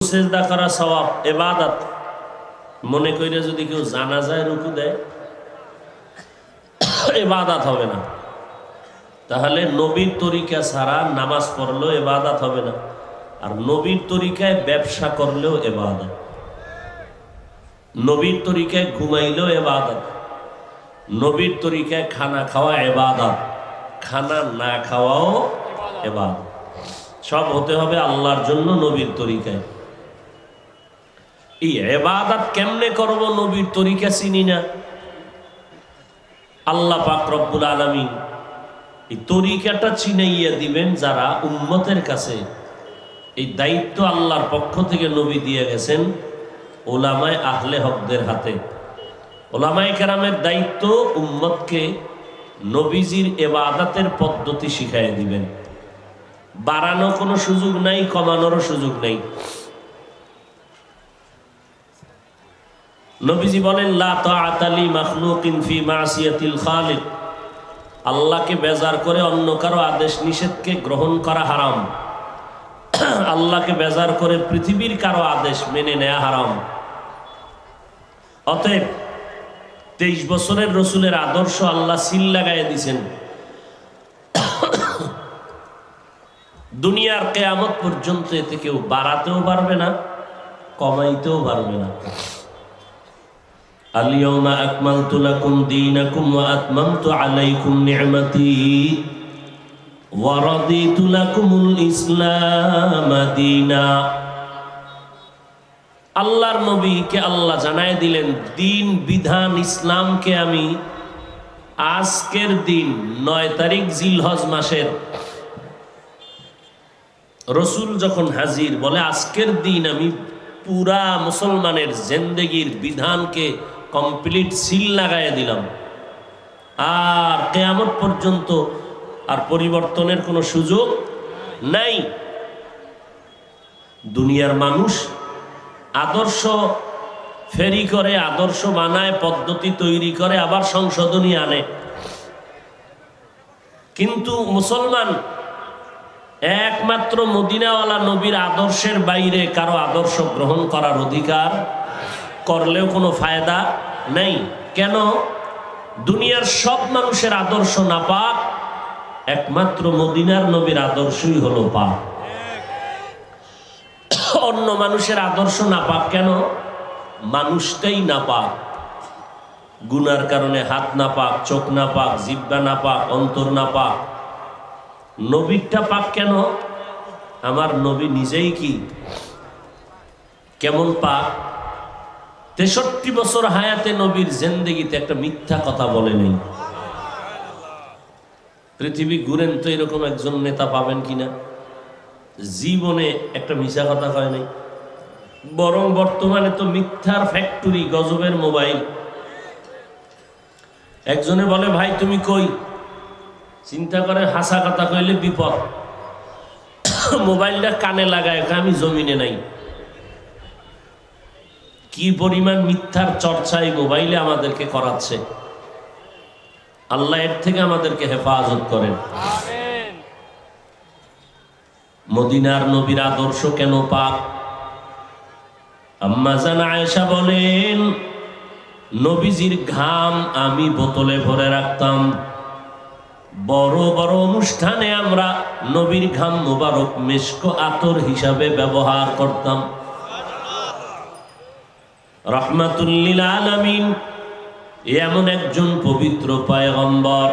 সেজদা করা সওয়াব ইবাদত মনে কইরা যদি কেউ জানাজায় রুকু দেয় ইবাদত হবে না। তাহলে নবীর তরিকা ছাড়া নামাজ পড়লেও ইবাদত হবে না, আর নবীর তরিকায় ব্যবসা করলেও ইবাদত, নবীর তরিকায় ঘুমাইলেও ইবাদত, নবীর তরিকায় খানা খাওয়া ইবাদত, খানা না খাওয়াও ইবাদত। সব হতে হবে আল্লাহর জন্য নবীর তরিকায়। এই ইবাদত কেমনে করব? নবীর তরিকা চিনি না। আল্লাহ পাক রব্বুল আলামিন এই তরিকাটা চিনাইয়া দিবেন যারা উম্মতের কাছে। এই দায়িত্ব আল্লাহর পক্ষ থেকে নবী দিয়ে গেছেন ওলামায়ে আহলে হকদের হাতে। ওলামায়ে কেরামের দায়িত্ব উম্মতকে নবীজির ইবাদতের পদ্ধতি শিখাইয়া দিবেন। বাড়ানো কোনো সুযোগ নাই, কমানোরও সুযোগ নেই। নবীজি বলেন লা তাআতা লি মাখলুকিন ফি মাসিয়াতিল খালিক। আল্লাহকে বেজার করে অন্য কারো আদেশ নিষেধকে গ্রহণ করা হারাম। আল্লাহকে বেজার করে পৃথিবীর কারো আদেশ মেনে নেওয়া হারাম। অতএব 23 বছরের রসুলের আদর্শ আল্লাহ সিল লাগাইয়া দিয়েছেন। দুনিয়ার কিয়ামত পর্যন্ত এতে কেউ বাড়াতেও পারবে না, কমাইতেও পারবে না। আল-ইয়াওমা আকমালতু লাকুম দীনাকুম ওয়া আতমামতু আলাইকুম নি'মাতি ওয়া রাদিতু লাকুমুল ইসলাম দীনা। আল্লাহর নবীকে আল্লাহ জানায় দিলেন দিন বিধান ইসলামকে আমি আজকের দিন 9 তারিখ জিলহজ মাসের রসুল যখন হাজির বলে আজকের দিন আমি পুরা মুসলমানের জিন্দেগির বিধানকে কমপ্লিট সিল লাগাইয়া দিলাম, আর কিয়ামত পর্যন্ত আর পরিবর্তনের কোনো সুযোগ নাই। দুনিয়ার মানুষ আদর্শ ফেরি করে, আদর্শ বানায়, পদ্ধতি তৈরি করে, আবার সংশোধনী আনে, কিন্তু মুসলমান একমাত্র মদিনাওয়ালা নবীর আদর্শের বাইরে কারো আদর্শ গ্রহণ করার অধিকার, করলেও কোনো ফায়দা নেই। কেন? দুনিয়ার সব মানুষের আদর্শ নাপাক, একমাত্র মদিনার নবীর আদর্শই হলো পাক। অন্য মানুষের আদর্শ নাপাক কেন? মানুষটাই নাপাক। গুনার কারণে হাত নাপাক, চোখ নাপাক, জিহ্বা নাপাক, অন্তর নাপাক। নবীরটা পাক কেন? আমার নবী নিজেই কি কেমন পাক। 63 বছর হায়াতে নবীর জিন্দেগিতে একটা মিথ্যা কথা বলে নেই। পৃথিবী ঘুরেন তো এরকম একজন নেতা পাবেন কিনা জীবনে একটা মিথ্যা কথা কয় নাই। বরং বর্তমানে তো মিথ্যার ফ্যাক্টরি, গজবের মোবাইল। একজনে বলে ভাই তুমি কই, চিন্তা করে হাসা কথা কইলে বিপদ, মোবাইলটা কানে লাগায় আমি জমিনে নাই। কি পরিমাণ মিথ্যার চর্চা এই মোবাইলে আমাদেরকে করাচ্ছে। আল্লাহ এর থেকে আমাদেরকে হেফাজত করেন। আমিন। মদিনার নবীর আদর্শ কেন পাক? আম্মা জান আয়েশা বলেন নবীজির ঘাম আমি বোতলে ভরে রাখতাম। বড় বড় অনুষ্ঠানে আমরা নবীর ঘাম মুবারক মিশক আতর হিসাবে ব্যবহার করতাম। রাহমাতুল লিল আলামিন এমন একজন পবিত্র পয়গম্বর,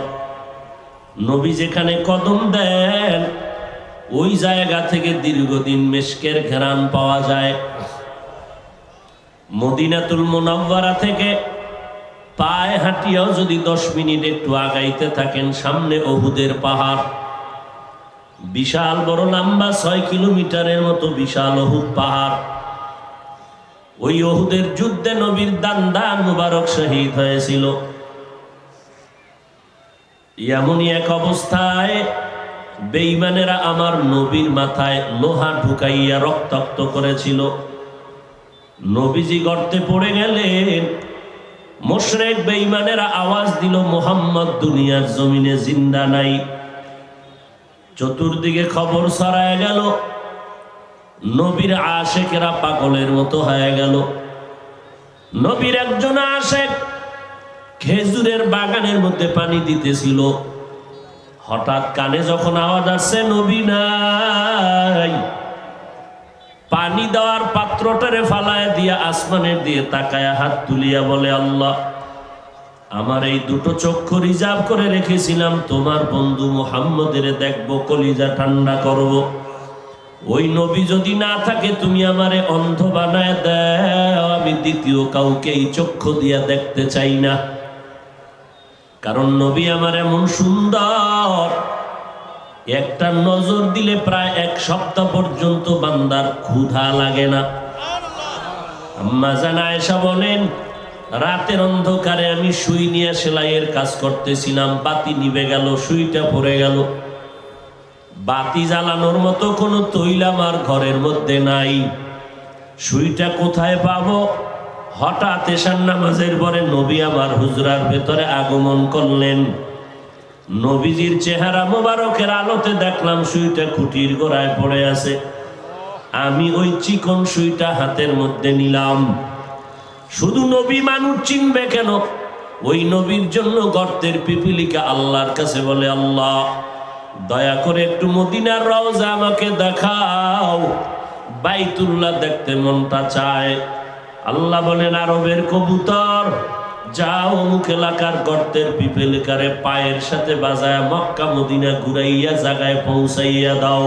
নবী যেখানে কদম দেন ওই জায়গা থেকে দীর্ঘদিন মিশকের ঘ্রাণ পাওয়া যায়। মদিনাতুল মুনাওয়ারা থেকে পায়ে হাঁটিয়াও যদি 10 মিনিট একটু আগাইতে থাকেন, সামনে উহুদের পাহাড়, বিশাল বড় লম্বা 6 কিলোমিটারের মতো বিশাল উহুদ পাহাড়। ওই উহুদের যুদ্ধে নবীর দান মুবারক শহীদ হয়েছিল। এমনই এক অবস্থায় বেঈমানেরা আমার নবীর মাথায় লোহা ঢুকাইয়া রক্তাক্ত করেছিল। নবীজি গর্তে পড়ে গেলেন। মুশরিক বেঈমানেরা আওয়াজ দিল মুহাম্মদ দুনিয়ার জমিনে জিন্দা নাই। চতুর্দিকে খবর ছড়ায় গেল নবীর আশেকেরা পাগলের মতো হয়ে গেল। নবীর একজন আশেক খেজুরের বাগানের মধ্যে পানি দিতেছিল। হঠাৎ কানে যখন আওয়াজ আসছে নবী নাই, পানি দেওয়ার পাত্রটারে ফালায় দিয়া আসমানের দিয়ে তাকায়া হাত তুলিয়া বলে, আল্লাহ, আমার এই দুটো চক্ষু রিজার্ভ করে রেখেছিলাম তোমার বন্ধু মুহাম্মদের দেখবো, কলিজা ঠান্ডা করব। ওই নবী যদি না থাকে তুমি আমারে অন্ধ বানায় দাও, আমি দ্বিতীয় কাউকে এই চক্ষু দিয়া দেখতে চাই না। কারণ নবী আমার এমন সুন্দর, একটা নজর দিলে প্রায় এক সপ্তাহ পর্যন্ত বান্দার ক্ষুধা লাগে না। আম্মা জান আয়েশা বলেন, রাতের অন্ধকারে আমি সুই নিয়ে সেলাইয়ের কাজ করতেছিলাম, বাতি নিভে গেল, সুইটা পড়ে গেল। বাতি জ্বালানোর মতো কোনো তৈল আমার ঘরের মধ্যে নাই, সুইটা কোথায় পাবো? হঠাৎ এশার নামাজের পরে নবী আমার হুজরার ভেতরে আগমন করলেন। নবীজির চেহারা মোবারকের আলোতে দেখলাম সুইটা খুঁটির গোড়ায় পড়ে আছে। আমি ওই চিকন সুইটা হাতের মধ্যে নিলাম। শুধু নবী মানুষ চিনবে কেন? ওই নবীর জন্য গর্তের পিপিলিকা আল্লাহর কাছে বলে, আল্লাহ দয়া করে একটু মদিনার রওজা আমাকে দেখাও, বাইতুল্লাহ দেখতে মনটা চায়। আল্লাহ বলেন, আরবের কবুতর, যাও অমুক এলাকার গর্তের পিপিলিকারে পায়ের সাথে বাজায় মক্কা মদিনা ঘুরাইয়া জায়গায় পৌঁছাইয়া দাও।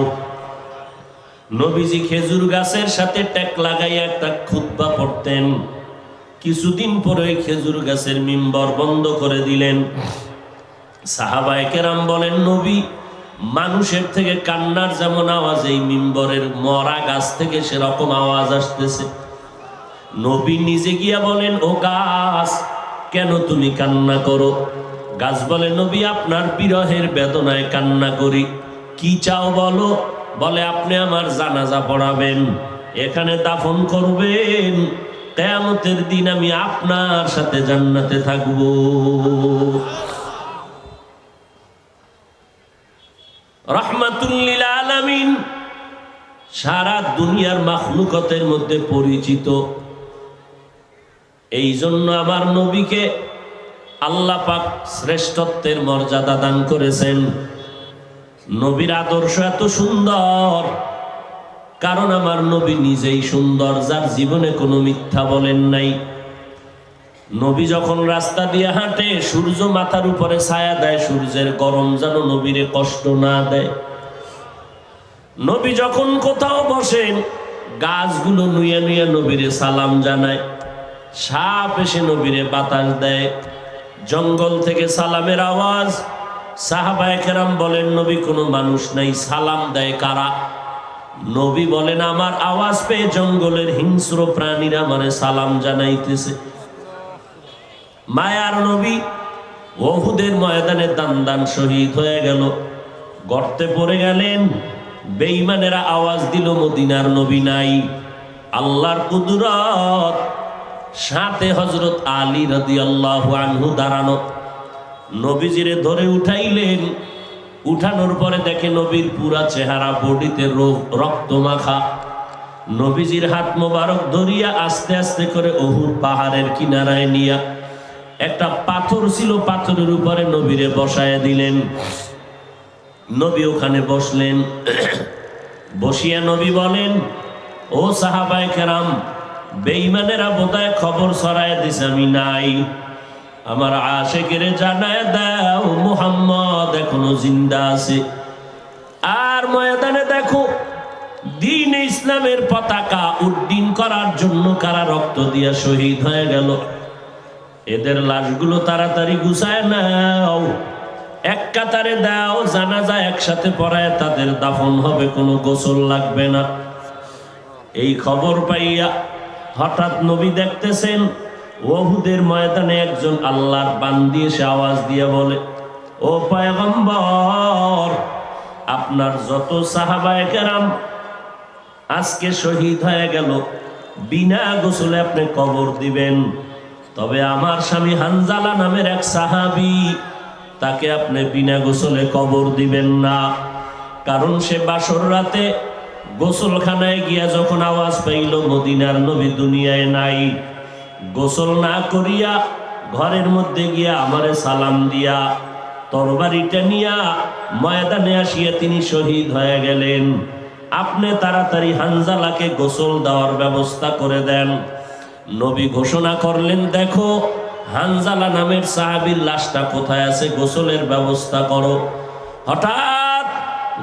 নবীজি খেজুর গাছের সাথে টেক লাগাইয়া একটা খুতবা পড়তেন। কিছুদিন পরে খেজুর গাছের মিম্বর বন্ধ করে দিলেন। সাহাবায়ে কেরাম বলেন, নবী মানুষের থেকে কান্নার যেমন আওয়াজ এই মিম্বরের মরা গাছ থেকে সেরকম আওয়াজ আসতেছে। নবী নিজে গিয়া বলেন, ও গাছ, কেন তুমি কান্না করো? গাছ বলে, নবী আপনার বিরহের বেদনায় কান্না করি। কি চাও বলো? বলে, আপনি আমার জানাজা পড়াবেন, এখানে দাফন করবেন, কিয়ামতের দিন আমি আপনার সাথে জান্নাতে থাকব। রাহমাতুল লিল আলামিন, সারা দুনিয়ার মাখলুকাতের মধ্যে পরিচিত। এই জন্য আমার নবীকে আল্লাহ পাক শ্রেষ্ঠত্বের মর্যাদা দান করেছেন। নবীর আদর্শ এত সুন্দর, কারণ আমার নবী নিজেই সুন্দর, যার জীবনে কোনো মিথ্যা বলেন নাই। নবী যখন রাস্তা দিয়ে হাঁটে, সূর্য মাথার উপরে ছায়া দেয়, সূর্যের গরম যেন নবীরে কষ্ট না দেয়। নবী যখন কোথাও বসেন, গাছগুলো নুয়ে নুয়ে নবীরে সালাম জানায়। সাপ এসে নবীরে বাতাস দেয়। জঙ্গল থেকে সালামের আওয়াজ। সাহাবায়ে কেরাম বলেন, নবী কোনো মানুষ নাই, সালাম দেয় কারা? নবী বলেন, আমার আওয়াজ পেয়ে জঙ্গলের হিংস্র প্রাণীরা মানে সালাম জানাইতেছে। মায়ার নবী উহুদের ময়দানে দান দান শহীদ হয়ে গেল, গর্তে পড়ে গেলেন। বেঈমানেরা আওয়াজ দিল, মদিনার নবী নাই। আল্লাহর কুদরত, সাথে হযরত আলী রাদিয়াল্লাহু আনহু দাঁড়ানো। নবীজিরে ধরে উঠাইলেন। উঠানোর পরে দেখে নবীর পুরা চেহারা বডিতে রক্ত মাখা। নবীজির হাত মোবারক ধরিয়া আস্তে আস্তে করে উহুদ পাহাড়ের কিনারায় নিয়া একটা পাথর ছিল, পাথরের উপরে নবীরে বসায় দিলেন। নবী ওখানে বসলেন। বসিয়া নবী বলেন, ও সাহাবায়ে কেরাম, বেঈমানেরা বোধহয় খবর ছড়ায় দিছে আমি নাই, আমার আশেকেরে জানায় দাও মুহাম্মদ এখনো জিন্দা আছে। আর ময়দানে দেখো, দ্বীন ইসলামের পতাকা উড্ডীন করার জন্য কারা রক্ত দিয়া শহীদ হয়ে গেল। এদের লাশগুলো তাড়াতাড়ি গুছায় নাও, এক কাতারে দাও, জানাজা একসাথে পড়ায় তাদের দাফন হবে, কোনো গোসল লাগবে না। এই খবর পাইয়া হঠাৎ নবী দেখতেছেন উহুদের ময়দানে একজন আল্লাহর বান্দি এসে আওয়াজ দিয়ে বলে, ও পয়গম্বর, আপনার যত সাহাবায়ে কেরাম আজকে শহীদ হয়ে গেল, বিনা গোসলে আপনি কবর দিবেন। তবে আমার স্বামী হানজালা নামের এক সাহাবী, তাকে আপনি বিনা গোসলে কবর দিবেন না, কারণ সে বাসর রাতে গোসলখানায় গিয়া যখন আওয়াজ পাইল মদিনার নবী দুনিয়ায় নাই, গোসল না করিয়া ঘরের মধ্যে গিয়া আমারে সালাম দিয়া তরবারিটা নিয়া ময়দানে আসিয়া তিনি শহীদ হয়ে গেলেন। আপনি তাড়াতাড়ি হানজালাকে গোসল দেওয়ার ব্যবস্থা করে দেন। নবী ঘোষণা করলেন, দেখো হানজালা নামের সাহাবীর লাশটা কোথায় আছে, গোসলের ব্যবস্থা করো। হঠাৎ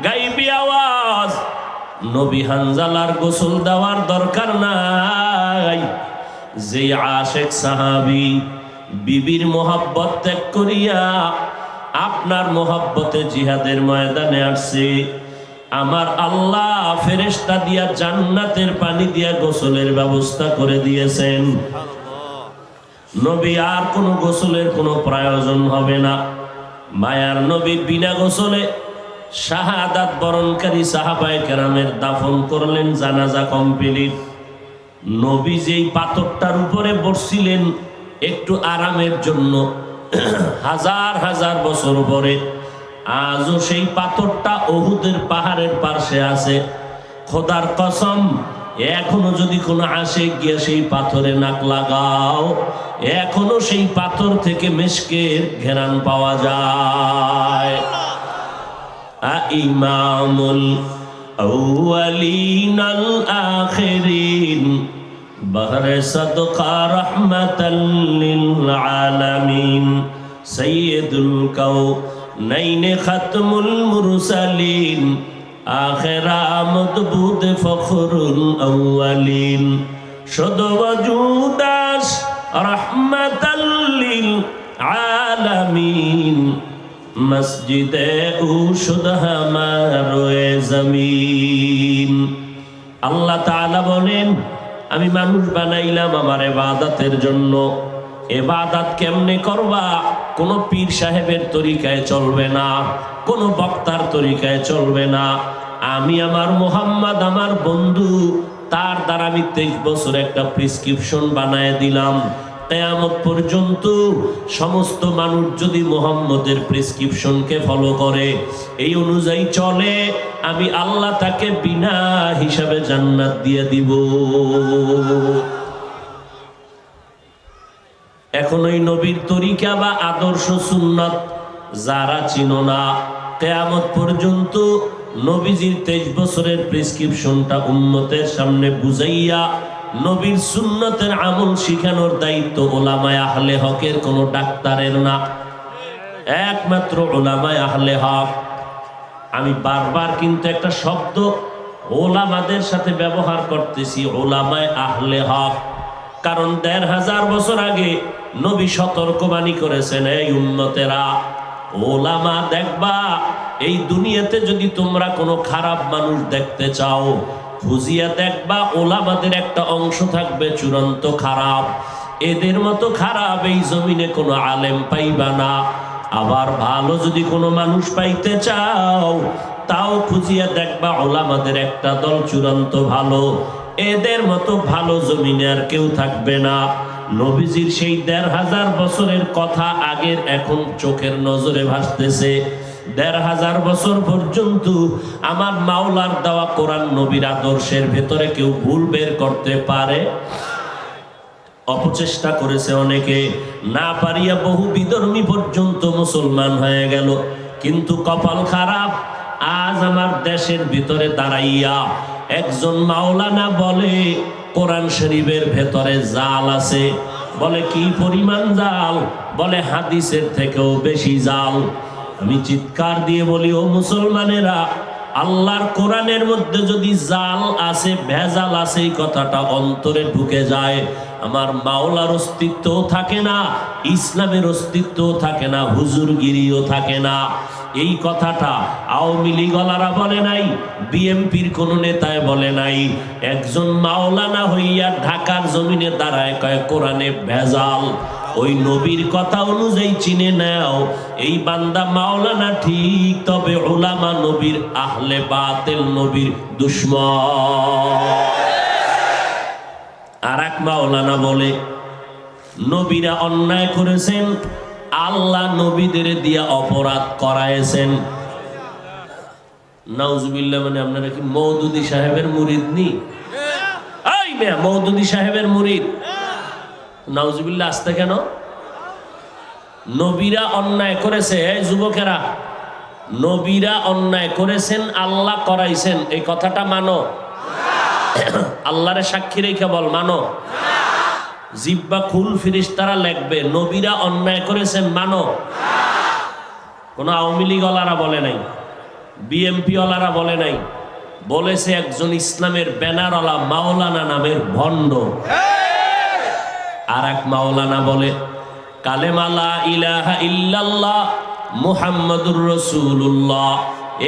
গাইবি আওয়াজ, নবী হানজালার গোসল দেওয়ার দরকার নাই। যে আশেক সাহাবী বিবির মোহাব্বত ত্যাগ করিয়া আপনার মোহাব্বতে জিহাদের ময়দানে আসছে, আমার আল্লাহ ফেরেশতা দিয়া জান্নাতের পানি দিয়া গোসলের ব্যবস্থা করে দিয়েছেন। নবী আর কোনো গোসলের কোনো প্রয়োজন হবে না। মায়ার নবী বিনা গোসলে শাহাদাত বরণকারী সাহাবায়ে কেরামের দাফন করলেন, জানাজা কমপ্লিট। নবী যেই পাথরটার উপরে বসছিলেন একটু আরামের জন্য হাজার হাজার বছর পরে, আজও সেই পাথরটা উহুদের পাহাড়ের পাশে আছে। খোদার কসম, এখনো যদি কোনো আশিক গিয়ে সেই পাথরে নাক লাগাও, এখনো সেই পাথর থেকে মিশকের ঘেরান পাওয়া যায়। ইমামুল আউয়ালিন আল আখিরিন বহরে সদকা রহমাতাল লিল আলামিন সাইয়্যিদুল কাউনাইন খাতমুল মুরসালিন আখির আমদবুদ ফখরুল আউয়ালিন শুদ ওয়াজুদাস রহমাতাল লিল আলামিন মসজিদে উশুদ হামারে জমিন। আল্লাহ তাআলা বলেন, আমি মানুষ বানাইলাম আমার ইবাদতের জন্য। ইবাদত কেমনে করবা? কোন পীর সাহেবের তরিকায় চলবে না, কোন বক্তার তরিকায় চলবে না। আমি আমার মুহাম্মদ আমার বন্ধু, তার দ্বারা আমি 23 বছর একটা প্রেসক্রিপশন বানায় দিলাম। কিয়ামত পর্যন্ত সমস্ত মানুষ যদি মুহাম্মদের প্রেসক্রিপশনকে ফলো করে, এই অনুযায়ী চলে, আমি আল্লাহ তাকে বিনা হিসাবে জান্নাত দিয়ে দিব। এখন ওই নবীর তরিকা বা আদর্শ সুন্নাত যারা চিনো না, কিয়ামত পর্যন্ত নবীজির 23 বছরের প্রেসক্রিপশনটা উম্মতের সামনে বুঝাইয়া নবীর সুন্নতের আমল শিখানোর দায়িত্ব উলামায়ে আহলে হকের, কোনো ডাক্তারের না, একমাত্র উলামায়ে আহলে হক। আমি বারবার কিন্তু একটা শব্দ উলামাদের সাথে ব্যবহার করতেছি, উলামায়ে আহলে হক, কারণ 1500 বছর আগে নবী সতর্কবাণী করেছেন, এই উম্মতেরা উলামা দেখবা, এই দুনিয়াতে যদি তোমরা কোনো খারাপ মানুষ দেখতে চাও, খুঁজিয়া দেখবা উলামাদের একটা অংশ থাকবে চূড়ান্ত খারাপ। এদের মতো খারাপ এই জমিনে কোনো আলেম পাইবা না। আবার ভালো যদি কোনো মানুষ পাইতে চাও, তাও খুঁজিয়া দেখবা উলামাদের একটা দল চূড়ান্ত ভালো। এদের মতো ভালো জমিনে আর কেউ থাকবে না। নবীজির সেই 1500 বছরের কথা আগের এখন চোখের নজরে ভাসতেছে। 1500 বছর পর্যন্ত আমার মাওলার দেওয়া কোরআন নবীর আদর্শের ভেতরে কেউ ভুল বের করতে পারে? অপচেষ্টা করেছে অনেকে, না পারিয়া বহু বিধর্মী পর্যন্ত মুসলমান হয়ে গেল। কিন্তু কপাল খারাপ, আজ আমার দেশের ভিতরে দাঁড়াইয়া একজন মাওলানা বলে কোরআন শরীফের ভেতরে জাল আছে। বলে কি পরিমাণ জাল? বলে হাদিসের থেকেও বেশি জাল। আমি চিৎকার দিয়ে বলি, ও মুসলমানেরা, আল্লাহর কোরআনের মধ্যে যদি জাল আছে, ভেজাল আছে, এই কথাটা অন্তরে ঢুকে যায়, আমার মাওলার অস্তিত্বও থাকে না, ইসলামের অস্তিত্বও থাকে না, হুজুরগিরিও থাকে না। এই কথাটা আওয়ামী লীগওয়ালারা বলে নাই, বিএমপির কোন নেতায় বলে নাই। একজন মাওলানা হইয়া ঢাকার জমিনে দাঁড়ায় কয় কোরআনে ভেজাল। ওই নবীর কথা অনুযায়ী চিনে নাও, এই বান্দা মাওলানা ঠিক, তবে উলামা নবীর আহলে বাতিল, নবীর দুশমন। আর এক মাওলানা বলে নবীরা অন্যায় করেছেন, আল্লাহ নবীদের দিয়া অপরাধ করায়েছেন। নাউজুবিল্লাহ, মানে আপনারা কি মওদুদি সাহেবের মুরিদ নি? এই মেয়া, মওদুদি সাহেবের মুরিদ? নাউজুবিল্লাহ আসতে কেন? নবীরা অন্যায় করেছে, এই যুবকেরা, নবীরা অন্যায় করেছেন, আল্লাহ করাইছেন, এই কথাটা মানো? আল্লাহরে সাক্ষী রেখে বল, মানো? জিব্বা খুল, ফিরিস্তারা লিখবে নবীরা অন্যায় করেছেন, মানো? কোন আওয়ামী লীগ ওয়ালারা বলে নাই, বিএমপি ওয়ালারা বলে নাই, বলেছে একজন ইসলামের ব্যানারওয়ালা মাওলানা নামের ভণ্ড। আর এক মাওলানা বলে কালেমা লা ইলাহা ইল্লাল্লাহ মুহাম্মাদুর রাসূলুল্লাহ,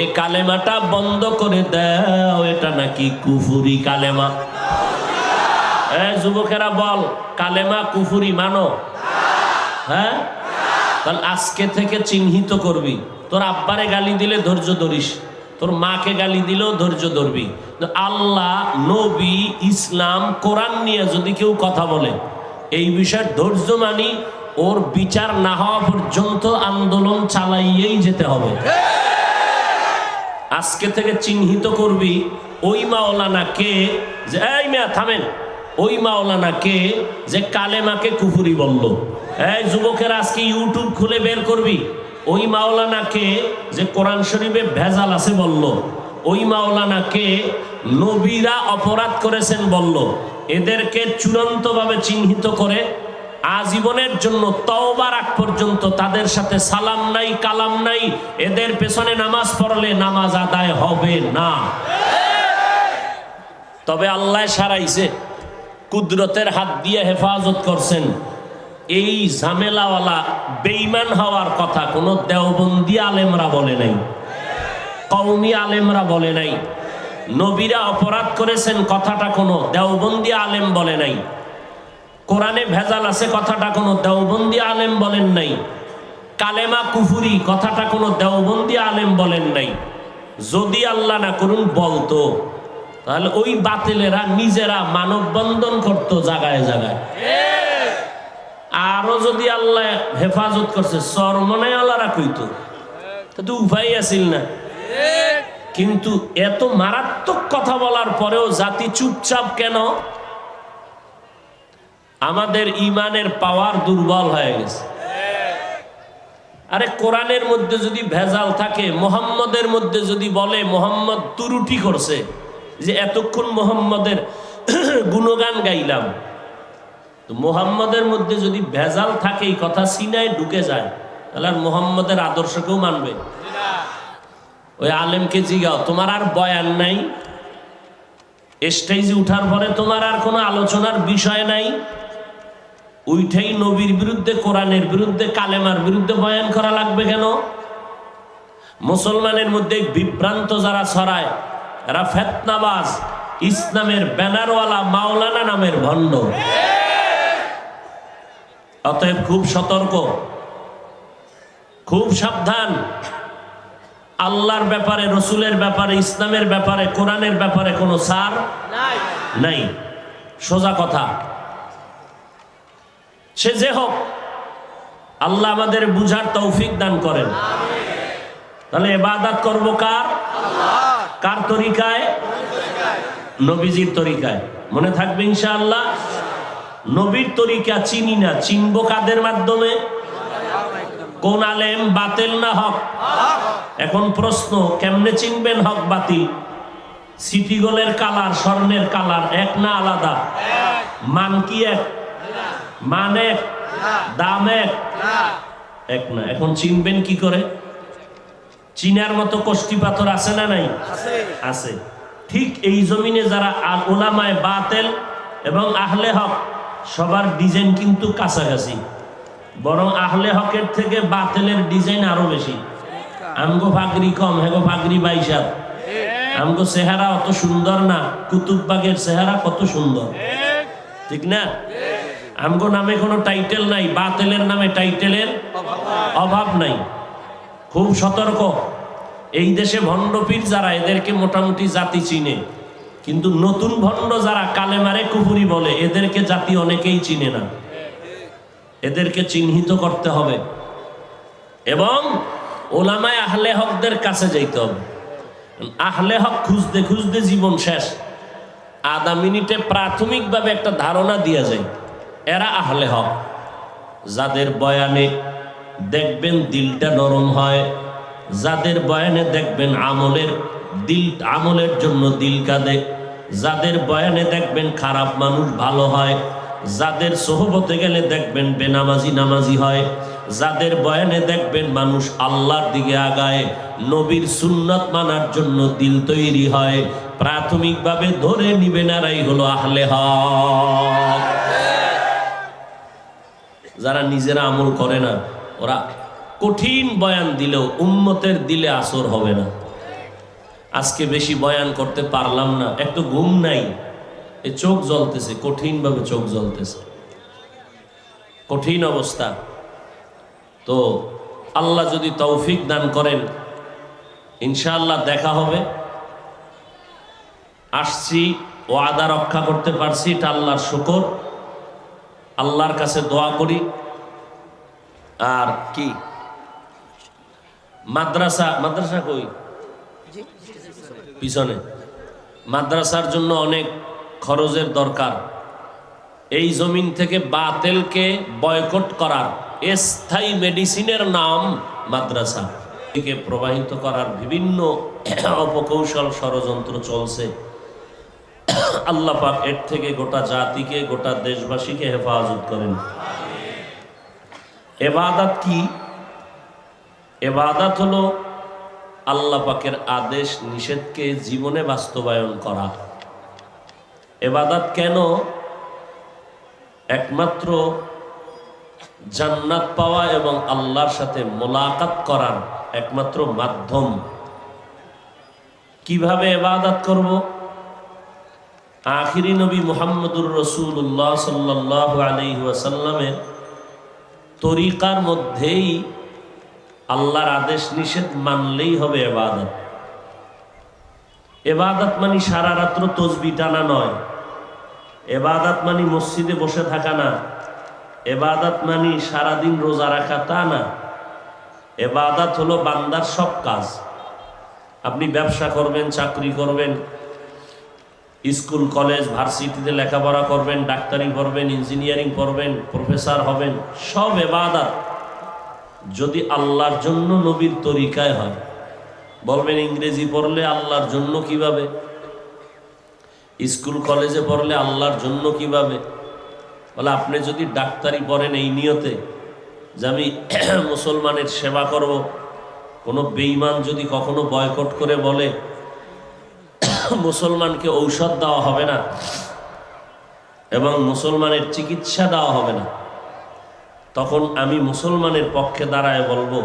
এই কালেমাটা বন্ধ করে দাও, এটা নাকি কুফরি কালেমা। যুবকেরা বল, কালেমা কুফরি মানো? হ্যাঁ, তাহলে আজকে থেকে চিহ্নিত করবি। তোর আব্বারে গালি দিলে ধৈর্য ধরিস, তোর মাকে গালি দিলেও ধৈর্য ধরবি। আল্লাহ, নবী, ইসলাম, কোরআন নিয়ে যদি কেউ কথা বলে, এই বিষয়ে ধৈর্য মানি, ওর বিচার না হওয়া পর্যন্ত আন্দোলন চালাইয়েই যেতে হবে। আজকে থেকে চিহ্নিত করবি ওই মাওলানা কে, যে এই মেয়া থামেন, ওই মাওলানা কে যে কালেমাকে কুফরি বলল। এই যুবকেরা আজকে ইউটিউব খুলে বের করবি ওই মাওলানা কে যে কোরআন শরীফে ভেজাল আছে বলল, ওই মাওলানা কে নবীরা অপরাধ করেছেন বলল। এদেরকে চূড়ান্তভাবে চিহ্নিত করে আজীবনের জন্য তওবার আগ পর্যন্ত তাদের সাথে সালাম নাই, কালাম নাই, এদের পেছনে নামাজ পড়লে নামাজ আদায় হবে না। তবে আল্লাহ সারাইছে, কুদরতের হাত দিয়ে হেফাজত করছেন। এই ঝামেলাওয়ালা বেঈমান হওয়ার কথা কোনো দেওবন্দি আলেমরা বলে নাই, কওমি আলেমরা বলে নাই। নবীরা অপরাধ করেছেন কথাটা কোনো দেওবন্দি আলেম বলে নাই। কোরআনে ভেজাল আছে কথাটা কোনো দেওবন্দি আলেম বলেন নাই। কালেমা কুফুরি কথাটা কোনো দেওবন্দি আলেম বলেন নাই। যদি আল্লাহ না করুন বলতো, তাহলে ওই বাতিলেরা নিজেরা মানববন্ধন করতো জায়গায় জায়গায়। আরো যদি আল্লাহ হেফাজত করছে চরমনাইওয়ালারা কইতো, তো উপায় আছিল না। কিন্তু এত মারাত্মক কথা বলার পরেও জাতি চুপচাপ কেন? আমাদের ইমানের পাওয়ার দুর্বল হয়ে গেছে। আরে কোরআনের মধ্যে যদি ভেজাল থাকে, মুহাম্মদের মধ্যে যদি বলে মুহাম্মদ ত্রুটি করছে, যে এতক্ষণ মুহাম্মদের গুণগান গাইলাম, তো মুহাম্মদের মধ্যে যদি ভেজাল থাকে, এই কথা সিনায় ঢুকে যায়, তাহলে আর মুহাম্মদের আদর্শকেও মানবে? ওই আলেমকে জিগাও, তোমার আর বয়ান নাই, স্টেজে উঠার পরে তোমার আর কোনো আলোচনার বিষয় নাই, উইঠাই নবীর বিরুদ্ধে, কোরআনের বিরুদ্ধে, কালেমার বিরুদ্ধে বয়ান করা লাগবে কেন? মুসলমানের মধ্যে বিভ্রান্ত যারা ছড়ায়, এরা ফেতনাবাজ, ইসলামের ব্যানারওয়ালা মাওলানা নামের ভণ্ড। অতএব খুব সতর্ক, খুব সাবধান। আল্লাহর ব্যাপারে, রসুলের ব্যাপারে, ইসলামের ব্যাপারে, কোরআনের ব্যাপারে কোনো ছাড় নাই। সোজা কথা। সে যে হোক, আল্লাহ আমাদের বুঝার তৌফিক দান করেন। তাহলে ইবাদত করব কার? কার তরিকায়? নবীজির তরিকায়। মনে থাকবে ইনশাআল্লাহ। নবীর তরিকা চিনি না, চিনবো কাদের মাধ্যমে? কোন আলেম বাতিল না হক? এখন প্রশ্ন, কেমনে চিনবেন হক বাতিল? সিটি গোলের কালার, স্বর্ণের কালার এক না আলাদা? মান কি এক? মান এক, দাম এক? এক না। এখন চিনবেন কি করে? চিনার মতো কষ্টি পাথর আছে না নাই? আছে। ঠিক এই জমিনে যারা উলামায়ে বাতিল এবং আহলে হক, সবার ডিজাইন কিন্তু কাছাকাছি, বরং আহলে হকের থেকে বাতিলের ডিজাইন আরো বেশি। আমগো ফাগরি কম, হেগো ফাগরি 22। আমগো চেহারা অত সুন্দর না, কুতুববাগের চেহারা কত সুন্দর, ঠিক না? আমগো নামে কোনো টাইটেল নাই, বাতিলের নামে টাইটেলের অভাব নাই। খুব সতর্ক। এই দেশে ভণ্ডপীর যারা, এদেরকে মোটামুটি জাতি চিনে, কিন্তু নতুন ভণ্ড যারা কালেমারে কুফরি বলে, এদেরকে জাতি অনেকেই চিনে না। এদেরকে চিহ্নিত করতে হবে এবং ওলামায়ে আহলে হকদের কাছে যাইতে হবে। আহলে হক খুঁজতে খুঁজতে জীবন শেষ। আধা মিনিটে প্রাথমিকভাবে একটা ধারণা দিয়া যায়, এরা আহলে হক। যাদের বয়ানে দেখবেন দিলটা নরম হয়, যাদের বয়ানে দেখবেন আমলের জন্য দিল কাঁদে, যাদের বয়ানে দেখবেন খারাপ মানুষ ভালো হয়, যাদের সোহবতে গেলে দেখবেন বেনামাজি নামাজি হয়, যাদের বয়ানে দেখবেন মানুষ আল্লাহর দিকে আগায়, নবীর সুন্নাত মানার জন্য দিল তৈরি হয়, প্রাথমিকভাবে ধরে নিবেন এরাই হলো আহলে হক। যারা নিজেরা আমল করে না, ওরা কঠিন বয়ান দিলেও উম্মতের দিলে আসর হবে না। আজকে বেশি বয়ান করতে পারলাম না, একটু ঘুম নাই, এই চোখ জ্বলতেছে, কঠিনভাবে চোখ জ্বলতেছে, কঠিন অবস্থা। তো আল্লাহ যদি তৌফিক দান করেন ইনশাআল্লাহ দেখা হবে। আসছি, ওয়াদা রক্ষা করতে পারছি, এটা আল্লাহর শুকর। আল্লাহর কাছে দোয়া করি। আর কি মাদ্রাসা কই পিছনে, মাদ্রাসার জন্য অনেক খরচের দরকার। এই জমিন থেকে বাতিলকে বয়কট করার স্থায়ী মেডিসিনের নাম মাদ্রাসা। একে প্রবাহিত করার বিভিন্ন অপকৌশল ষড়যন্ত্র চলছে। আল্লাহ পাক এর থেকে গোটা জাতিকে, গোটা দেশবাসীকে হেফাজত করেন। এবাদত কি? এবাদত হলো আল্লাহ পাকের আদেশ নিষেধকে জীবনে বাস্তবায়ন করা। এবাদত কেন? একমাত্র জান্নাত পাওয়া এবং আল্লাহর সাথে মোলাকাত করার একমাত্র মাধ্যম। কিভাবে ইবাদত করব? আখিরি নবী মুহাম্মদুর রাসূলুল্লাহ সাল্লাল্লাহু আলাইহি ওয়াসাল্লামের তরিকার মধ্যেই আল্লাহর আদেশ নিষেধ মানলেই হবে ইবাদত। ইবাদত মানে সারা রাত্র তসবিহ টানা নয়। ইবাদত মানে মসজিদে বসে থাকা না। ইবাদত মানে সারাদিন রোজা রাখা তা না। ইবাদত হলো বান্দার সব কাজ। আপনি ব্যবসা করবেন, চাকরি করবেন, স্কুল কলেজ ভার্সিটিতে লেখাপড়া করবেন, ডাক্তারি পড়বেন, ইঞ্জিনিয়ারিং পড়বেন, প্রফেসর হবেন, সব ইবাদত যদি আল্লাহর জন্য নবীর তরিকায় হয়। বলবেন ইংরেজি পড়লে আল্লাহর জন্য কিভাবে, স্কুল কলেজে পড়লে আল্লাহর জন্য কিভাবে? বলে আপনি যদি ডাক্তারি পড়েন এই নিয়তে যে আমি মুসলমানের সেবা করব, কোনো বেঈমান যদি কখনো বয়কট করে বলে মুসলমানকে ঔষধ দেওয়া হবে না এবং মুসলমানের চিকিৎসা দেওয়া হবে না, তখন আমি মুসলমানের পক্ষে দাঁড়ায় বলবো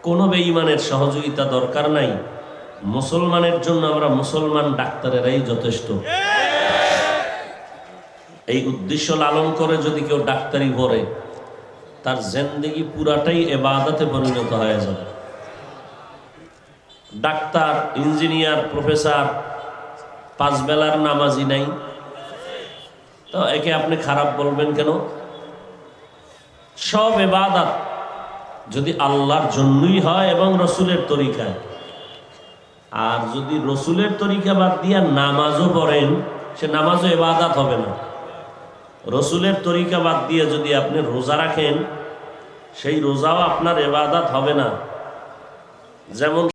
কোনো বেঈমানের সহযোগিতা দরকার নাই, মুসলমানের জন্য আমরা মুসলমান ডাক্তারেরাই যথেষ্ট। এই উদ্দেশ্য লালন করে যদি কেউ ডাক্তারি পড়ে, তার জিন্দেগি পুরাটাই ইবাদতে পরিণত হয়ে যাবে। ডাক্তার, ইঞ্জিনিয়ার, প্রফেসর পাঁচ বেলার নামাজি নাই, তো একে আপনি খারাপ বলবেন কেন? সব ইবাদত যদি আল্লাহর জন্যই হয় এবং রসুলের তরিকায়। আর যদি রসুলের তরিকা বাদ দিয়া নামাজও পড়েন, সে নামাজও ইবাদত হবে না। রসুলের তরিকা বাদ দিয়ে যদি আপনি রোজা রাখেন, সেই রোজাও আপনার ইবাদত হবে না। যেমন